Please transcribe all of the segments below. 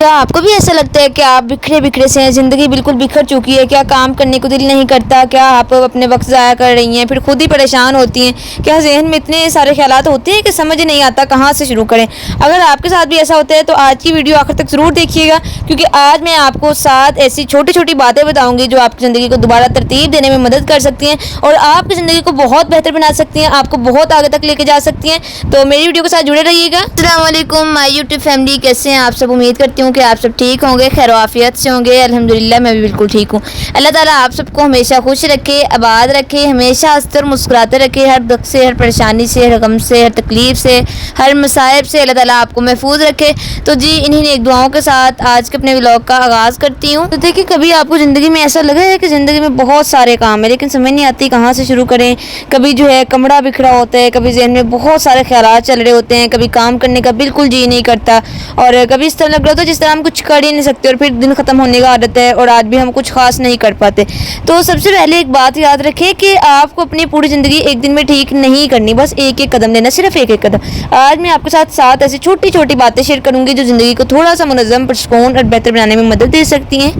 کیا آپ کو بھی ایسا لگتا ہے کہ آپ بکھرے بکھرے سے ہیں، زندگی بالکل بکھر چکی ہے؟ کیا کام کرنے کو دل نہیں کرتا؟ کیا آپ اپنے وقت ضائع کر رہی ہیں؟ پھر خود ہی پریشان ہوتی ہیں؟ کیا ذہن میں اتنے سارے خیالات ہوتے ہیں کہ سمجھ نہیں آتا کہاں سے شروع کریں؟ اگر آپ کے ساتھ بھی ایسا ہوتا ہے تو آج کی ویڈیو آخر تک ضرور دیکھیے گا، کیونکہ آج میں آپ کو 7 ایسی چھوٹی چھوٹی باتیں بتاؤں گی جو آپ کی زندگی کو دوبارہ ترتیب دینے میں مدد کر سکتی ہیں اور آپ کی زندگی کو بہت بہتر بنا سکتی ہیں، آپ کو بہت آگے تک لے کے جا سکتی ہیں۔ تو میری ویڈیو کے ساتھ جڑے رہیے گا۔ السلام علیکم مائی یوٹیوب فیملی، کیسے ہیں آپ سب؟ امید کرتی ہوں کہ آپ سب ٹھیک ہوں گے، خیر و عافیت سے ہوں گے۔ الحمدللہ میں بھی بالکل ٹھیک ہوں۔ اللہ تعالیٰ آپ سب کو ہمیشہ خوش رکھے، آباد رکھے، ہمیشہ ہنستے اور مسکراتے رکھے، ہر دکھ سے، ہر پریشانی سے، ہر غم سے، ہر تکلیف سے، ہر مصائب سے اللہ تعالیٰ آپ کو محفوظ رکھے۔ تو جی انہی نیک دعاؤں کے ساتھ آج کے اپنے ولاگ کا آغاز کرتی ہوں۔ تو دیکھیں، کبھی آپ کو زندگی میں ایسا لگا ہے کہ زندگی میں بہت سارے کام ہیں لیکن سمجھ نہیں آتی کہاں سے شروع کریں؟ کبھی جو ہے کمرہ بکھرا ہوتا ہے، کبھی ذہن میں بہت سارے خیالات چل رہے ہوتے ہیں، کبھی کام کرنے کا بالکل جی نہیں کرتا، اور کبھی اس طرح لگ رہا ہوتا ہے جس طرح ہم کچھ کر ہی نہیں سکتے، اور پھر دن ختم ہونے کا عادت ہے اور آج بھی ہم کچھ خاص نہیں کر پاتے۔ تو سب سے پہلے ایک بات یاد رکھیں کہ آپ کو اپنی پوری زندگی ایک دن میں ٹھیک نہیں کرنی، بس ایک ایک قدم لینا، صرف ایک ایک قدم۔ آج میں آپ کے ساتھ 7 ایسی چھوٹی چھوٹی باتیں شیئر کروں گی جو زندگی کو تھوڑا سا منظم، پرسکون اور بہتر بنانے میں مدد دے سکتی ہیں۔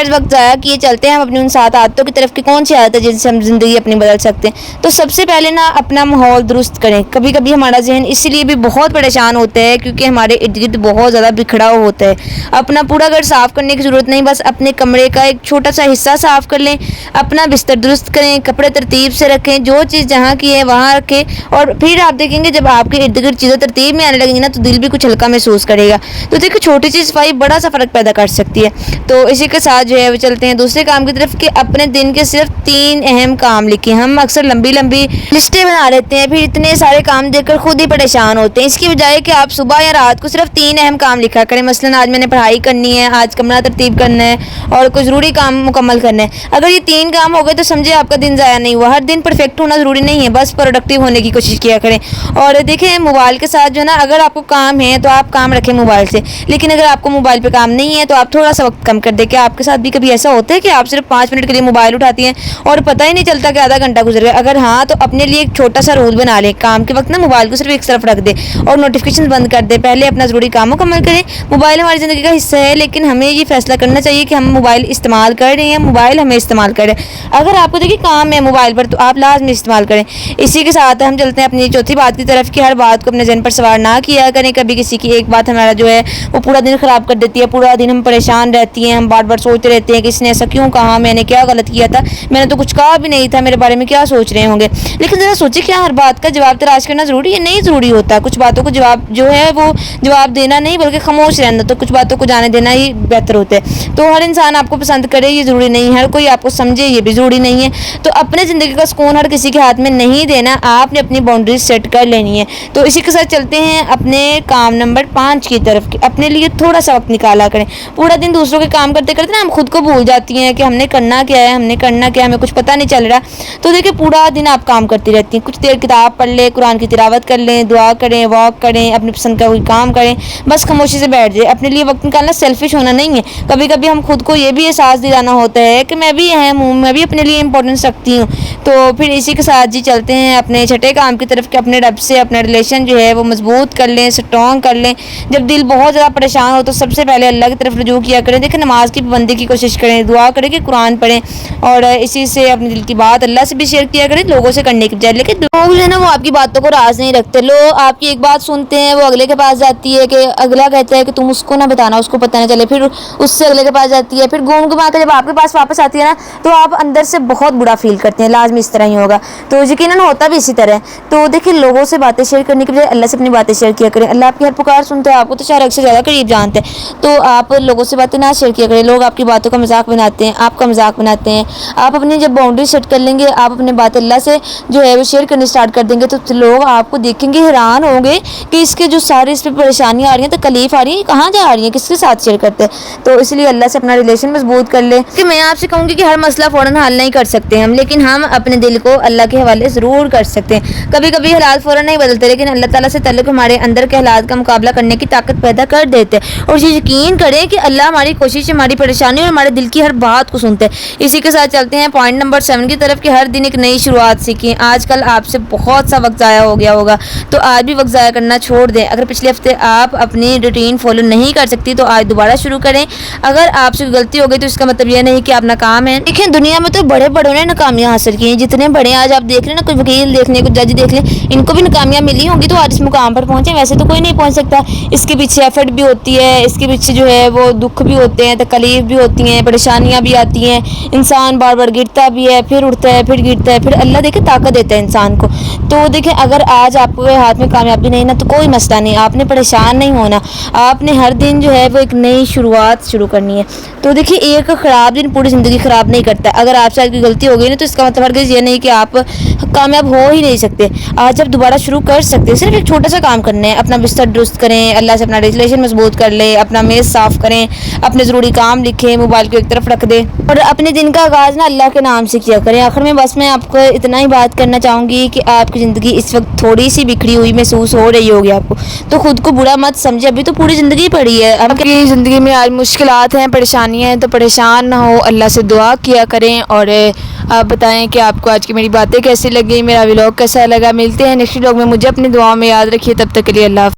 وقت ضائع کیے چلتے ہیں ہم اپنی ان 7 عادتوں کی طرف کہ کون سی عادت ہے جن سے ہم زندگی اپنی بدل سکتے ہیں۔ تو سب سے پہلے نا، اپنا ماحول درست کریں۔ کبھی کبھی ہمارا ذہن اس لیے بھی بہت پریشان ہوتا ہے کیونکہ ہمارے ارد گرد بہت زیادہ بکھڑا ہوتا ہے۔ اپنا پورا گھر صاف کرنے کی ضرورت نہیں، بس اپنے کمرے کا ایک چھوٹا سا حصہ صاف کر لیں، اپنا بستر درست کریں، کپڑے ترتیب سے رکھیں، جو چیز جہاں کی ہے وہاں رکھیں، اور پھر آپ دیکھیں گے جب آپ کے ارد گرد چیزیں ترتیب میں آنے لگیں گی نا تو دل بھی کچھ ہلکا محسوس کرے گا۔ تو دیکھیں، چھوٹی سی صفائی بڑا سا فرق پیدا کر سکتی ہے۔ تو اسی کے ساتھ جو ہے وہ چلتے ہیں دوسرے کام کی طرف کہ اپنے دن کے صرف 3 اہم کام لکھیں۔ ہم اکثر لمبی لمبی لسٹیں بنا لیتے ہیں، پھر اتنے سارے کام دیکھ کر خود ہی پریشان ہوتے ہیں۔ اس کی بجائے کہ آپ صبح یا رات کو صرف 3 اہم کام لکھا کریں، مثلاً آج میں نے پڑھائی کرنی ہے، آج کمرہ ترتیب کرنا ہے اور کوئی ضروری کام مکمل کرنا ہے۔ اگر یہ 3 کام ہو گئے تو سمجھے آپ کا دن ضائع نہیں ہوا۔ ہر دن پرفیکٹ ہونا ضروری نہیں ہے، بس پروڈکٹیو ہونے کی کوشش کیا کریں۔ اور دیکھیں، موبائل کے ساتھ جو ہے نا، اگر آپ کو کام ہے تو آپ کام رکھیں موبائل سے، لیکن اگر آپ کو موبائل پہ کام نہیں ہے تو آپ تھوڑا سا وقت کم کر دیں۔ کیا آپ کے ساتھ بھی کبھی ایسا ہوتا ہے کہ آپ صرف 5 منٹ کے لیے موبائل اٹھاتی ہیں اور پتہ ہی نہیں چلتا کہ آدھا گھنٹہ گزر گیا؟ اگر ہاں تو اپنے لیے ایک چھوٹا سا رول بنا لیں، کام کے وقت نا موبائل کو صرف ایک طرف رکھ دیں اور نوٹیفیکیشن بند کر دیں، پہلے اپنا ضروری کام مکمل کریں۔ موبائل ہماری زندگی کا حصہ ہے لیکن ہمیں یہ فیصلہ کرنا چاہیے کہ ہم موبائل استعمال کر رہے ہیں، موبائل ہمیں استعمال کر رہے ہیں۔ اگر آپ کو دیکھیے کام ہے موبائل پر تو آپ لازمی استعمال کریں۔ اسی کے ساتھ ہم چلتے ہیں اپنی چوتھی بات کی طرف کہ ہر بات کو اپنے ذہن پر سوار نہ کیا کریں۔ کبھی کسی کی ایک بات ہمارا جو ہے وہ پورا دن خراب کر دیتی ہے، پورا دن ہم پریشان رہتی ہیں، ہم بار بار سوچتے رہتے ہیں کہ اس نے ایسا کیوں کہا، میں نے کیا غلط کیا تھا، میں نے تو کچھ کہا بھی نہیں تھا، میرے بارے میں کیا سوچ رہے ہوں گے۔ لیکن ذرا سوچیں، کیا ہر بات کا جواب تلاش کرنا ضروری ہے؟ نہیں ضروری ہوتا۔ کچھ باتوں کو جواب جو ہے وہ جواب دینا نہیں بلکہ خاموش رہنا، تو کچھ باتوں کو جانے دینا ہی بہتر ہوتا ہے۔ تو ہر انسان آپ کو پسند کرے یہ ضروری نہیں ہے، ہر کوئی آپ کو سمجھے یہ بھی ضروری نہیں ہے۔ تو اپنے زندگی کا سکون ہر کسی کے ہاتھ میں نہیں دینا، آپ نے اپنی باؤنڈریز سیٹ کر لینی ہے۔ تو اسی کے ساتھ چلتے ہیں اپنے کام نمبر 5 کی طرف کہ اپنے لیے تھوڑا سا وقت نکالا کریں۔ پورا دن دوسروں کے کام کرتے کرتے نا ہم خود کو بھول جاتی ہیں کہ ہم نے کرنا کیا ہے، ہم نے کرنا کیا، ہمیں کچھ پتہ نہیں چل رہا۔ تو دیکھیں، پورا دن آپ کام کرتی رہتی ہیں، کچھ دیر کتاب پڑھ لیں، قرآن کی تلاوت کر لیں، دعا کریں، واک کریں، اپنی پسند کا کوئی کام کریں، بس خاموشی سے بیٹھ جائیں۔ اپنے لیے وقت نکالنا سیلفش ہونا نہیں ہے، کبھی کبھی ہم خود کو یہ بھی احساس دلانا ہوتا ہے کہ میں بھی اہم ہوں، میں بھی اپنے لیے امپورٹنس رکھتی ہوں۔ تو پھر اسی کے ساتھ جی چلتے ہیں اپنے چھٹے کام کی طرف کہ اپنے رب سے اپنا ریلیشن جو ہے وہ مضبوط کر لیں، اسٹرانگ کر لیں۔ جب دل بہت زیادہ پریشان ہو تو سب سے پہلے اللہ کی طرف رجوع کیا کریں۔ دیکھیں، نماز کی پابندی کی کوشش کریں، دعا کریں کہ قرآن پڑھیں، اور اسی سے اپنے دل کی بات اللہ سے بھی شیئر کیا کریں، لوگوں سے کرنے کی بجائے۔ لیکن لوگ جو ہے نا وہ آپ کی باتوں کو راز نہیں رکھتے، لوگ آپ کی ایک بات سنتے ہیں، وہ اگلے کے پاس جاتی ہے کہ اگلا کہتا ہے کہ تم اس کو نہ بتانا، اس کو پتہ نہ چلے، پھر اس سے اگلے کے پاس جاتی ہے، پھر گھوم گھما کے جب آپ کے پاس واپس آتی ہے نا تو آپ اندر سے بہت برا فیل کرتے ہیں۔ لازمی اس طرح ہی ہوگا، تو یقیناً ہوتا بھی اسی طرح ہے۔ تو دیکھیں، لوگوں سے باتیں شیئر کرنے کے بجائے اللہ سے اپنی باتیں شیئر کیا کریں۔ اللہ آپ کی ہر پکار سنتا ہے، آپ کو تو شاید سے زیادہ قریب جانتے ہیں، تو آپ لوگوں سے باتیں نہ شیئر کیا کریں۔ لوگ آپ کی باتوں کا مذاق بناتے ہیں، آپ کا مذاق بناتے ہیں۔ آپ اپنی جب باؤنڈری سیٹ کر لیں گے، آپ اپنے بات اللہ سے جو ہے وہ شیئر کرنی اسٹارٹ کر دیں گے تو لوگ آپ کو دیکھیں گے، حیران ہوں گے کہ اس کے جو سارے اس پہ پریشانیاں آ رہی ہیں، تکلیف آ رہی ہیں، کہاں جا رہی ہیں، کس کے ساتھ شیئر کرتے ہیں۔ تو اس لیے اللہ سے اپنا ریلیشن مضبوط کر لیں کہ میں آپ سے کہوں گی کہ ہر مسئلہ فوراً حل نہیں کر سکتے ہم، لیکن ہم اپنے دل کو اللہ کے حوالے ضرور کر سکتے ہیں۔ کبھی کبھی حالات فوراً نہیں بدلتے لیکن اللہ تعالیٰ سے تعلق ہمارے اندر کے حالات کا مقابلہ کرنے کی طاقت پیدا کر دیتے ہیں، اور یہ یقین کریں کہ اللہ ہماری کوشش، ہماری پریشانی پریشانی اور ہمارے دل کی ہر بات کو سنتا ہے۔ اسی کے ساتھ چلتے ہیں پوائنٹ نمبر 7 کی طرف کہ ہر دن ایک نئی شروعات سیکھیں۔ آج کل آپ سے بہت سا وقت ضائع ہو گیا ہوگا تو آج بھی وقت ضائع کرنا چھوڑ دیں۔ اگر پچھلے ہفتے آپ اپنی روٹین فالو نہیں کر سکتی تو آج دوبارہ شروع کریں۔ اگر آپ سے غلطی ہو گئی تو اس کا مطلب یہ نہیں کہ آپ ناکام ہیں۔ دیکھیں دنیا میں تو بڑے بڑوں نے ناکامیاں حاصل کی ہیں، جتنے بڑے آج آپ دیکھ لیں نا، کوئی وکیل دیکھ لیں، کوئی جج دیکھ لیں، ان کو بھی ناکامیاں ملی ہوں گی تو آج اس مقام پر پہنچے، ویسے تو کوئی نہیں پہنچ سکتا۔ اس کے پیچھے ایفرٹ بھی ہوتی ہے، اس کے پیچھے جو ہے وہ دکھ بھی ہوتے ہیں، تکلیف بھی ہوتی ہیں، پریشانیاں بھی آتی ہیں، انسان بار بار گرتا بھی ہے، پھر اٹھتا ہے، پھر گرتا ہے، پھر اللہ دیکھے طاقت دیتا ہے انسان کو۔ تو دیکھیں اگر آج آپ کے ہاتھ میں کامیابی نہیں نا تو کوئی مسئلہ نہیں، آپ نے پریشان نہیں ہونا، آپ نے ہر دن جو ہے وہ ایک نئی شروعات شروع کرنی ہے۔ تو دیکھیے ایک خراب دن پوری زندگی خراب نہیں کرتا۔ اگر آپ سے آج کوئی غلطی ہو گئی نا تو اس کا مطلب ہرگز یہ نہیں کہ آپ کامیاب ہو ہی نہیں سکتے۔ آج آپ دوبارہ شروع کر سکتے ہیں، صرف ایک چھوٹا سا کام کرنا ہے، اپنا بستر درست کریں، اللہ سے اپنا ریلیشن مضبوط کر لیں، اپنا میز صاف کریں، اپنے ضروری کام لکھیں، موبائل کو ایک طرف رکھ دیں اور اپنے دن کا آغاز نا اللہ کے نام سے کیا کریں۔ آخر میں بس میں آپ کو اتنا ہی بات کرنا چاہوں گی کہ آپ کی زندگی اس وقت تھوڑی سی بکھری ہوئی محسوس ہو رہی ہوگی آپ کو، تو خود کو برا مت سمجھے، ابھی تو پوری زندگی پڑی ہے۔ آپ کی زندگی میں آج مشکلات ہیں، پریشانیاں ہیں، تو پریشان نہ ہو، اللہ سے دعا کیا کریں اور آپ بتائیں کہ آپ کو آج کی میری باتیں کیسی لگیں، میرا ولاگ کیسا لگا۔ ملتے ہیں نیکسٹ ولاگ میں، مجھے اپنی دعاؤں میں یاد رکھیے، تب تک کے لیے اللہ حافظ۔